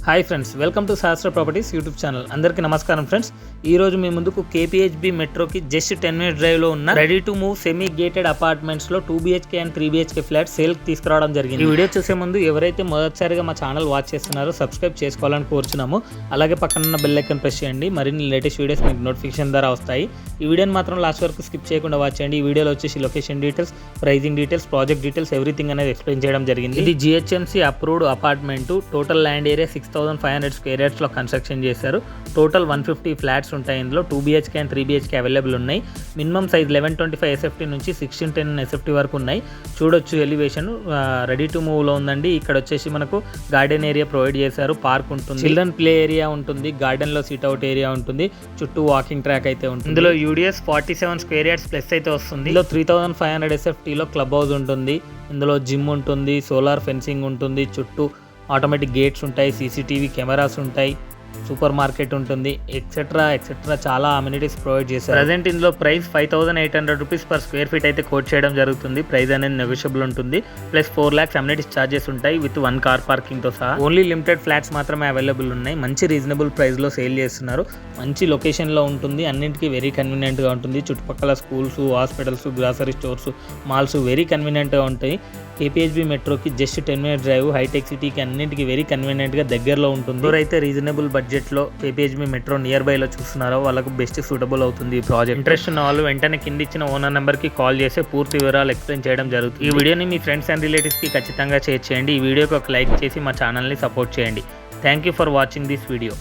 Hi friends, welcome to శాస్త్ర properties YouTube channel. అందరికీ నమస్కారం ఫ్రెండ్స్. ఈ రోజు మీ ముందుకు కేపీహెచ్బీ మెట్రోకి జస్ట్ 10 minute డ్రైవ్లో ఉన్న ready to move semi gated అపార్ట్మెంట్స్లో 2 BHK అండ్ 3 BHK ఫ్లాట్ సేల్కి తీసుకురావడం జరిగింది. ఈ వీడియో చూసే ముందు ఎవరైతే మొదటిసారిగా మా ఛానల్ వాచ్ చేస్తున్నారో సబ్స్క్రైబ్ చేసుకోవాలని కోరుచున్నాము. అలాగే పక్కన బెల్ ఐకాన్ ప్రెస్ చేయండి. మరిన్ని లేటెస్ట్ వీడియోస్ మీకు నోటిఫికేషన్ ద్వారా వస్తాయి. ఈ వీడియోని మాత్రం లాస్ట్ వరకు స్కిప్ చేయకుండా వాచ్ చేయండి. ఈ వీడియోలో వచ్చేసి location details, pricing details, project details everything అనేది ఎక్స్ప్లెయిన్ చేయడం జరిగింది. ఇది GHMC approved apartment. Total land area 6,500 square యార్డ్స్లో కన్స్ట్రక్షన్ చేశారు. టోటల్ 150 ఫ్లాట్స్ ఉంటాయి. ఇందులో 2 BHK అండ్ 3 BHK అవైలబుల్ ఉన్నాయి. మినిమం సైజ్ 1125 SFT నుంచి 1610 SFT వరకు ఉన్నాయి. చూడొచ్చు ఎలివేషన్ రెడీ టు మూవ్లో ఉందండి. ఇక్కడ వచ్చేసి మనకు గార్డెన్ ఏరియా ప్రొవైడ్ చేశారు. పార్క్ ఉంటుంది, చిల్డ్రన్ ప్లే ఏరియా ఉంటుంది, గార్డెన్లో సిట్అవుట్ ఏరియా ఉంటుంది, చుట్టూ వాకింగ్ ట్రాక్ అయితే ఉంటుంది. ఇందులో UDS 47 స్క్వేర్ యార్డ్స్ ప్లస్ అయితే వస్తుంది. ఇందులో 3500 SFTలో క్లబ్ హౌస్ ఉంటుంది. ఇందులో జిమ్ ఉంటుంది, సోలార్ ఫెన్సింగ్ ఉంటుంది, చుట్టూ ఆటోమేటిక్ గేట్స్ ఉంటాయి, CCTV కెమెరాస్ ఉంటాయి, సూపర్ మార్కెట్ ఉంటుంది, ఎక్సెట్రా చాలా అమ్యూనిటీస్ ప్రొవైడ్ చేశారు. ప్రజెంట్ ఇందులో price 5,800 rupees per square feet అయితే కోట్ చేయడం జరుగుతుంది. ప్రైస్ అనేది నెగోషియబుల్ ఉంటుంది. ప్లస్ 4 lakhs అమ్యూనిటీస్ ఛార్జెస్ ఉంటాయి విత్ 1 కార్ పార్కింగ్తో సహా. ఓన్లీ లిమిటెడ్ ఫ్లాట్స్ మాత్రమే అవైలబుల్ ఉన్నాయి. మంచి రీజనబుల్ ప్రైస్లో సేల్ చేస్తున్నారు. మంచి లొకేషన్లో ఉంటుంది. అన్నింటికీ వెరీ కన్వీనియంట్గా ఉంటుంది. చుట్టుపక్కల schools, hospitals, grocery stores, malls very కన్వీనియంట్గా ఉంటాయి. కేపీహెచ్బీ మెట్రోకి జస్ట్ 10 minute డ్రైవ్, హైటెక్ సిటీకి అన్నింటికి వెరీ కన్వీనియంట్గా దగ్గరలో ఉంటుంది. ఎవరైతే రీజనబుల్ బడ్జెట్లో కేపీహెచ్బీ మెట్రో నియర్ బైలో చూస్తున్నారో వాళ్ళకు బెస్ట్ సూటబుల్ అవుతుంది ఈ ప్రాజెక్ట్. ఇంట్రెస్ట్ ఉన్న వాళ్ళు వెంటనే కింద ఇచ్చిన ఓనర్ నెంబర్కి కాల్ చేసి పూర్తి వివరాలు ఎక్స్ప్లెయిన్ చేయడం జరుగుతుంది. ఈ వీడియోని మీ ఫ్రెండ్స్ అండ్ రిలేటివ్స్కి ఖచ్చితంగా షేర్ చేయండి. ఈ వీడియోకి ఒక లైక్ చేసి మా ఛానల్ని సపోర్ట్ చేయండి. Thank you for watching this video.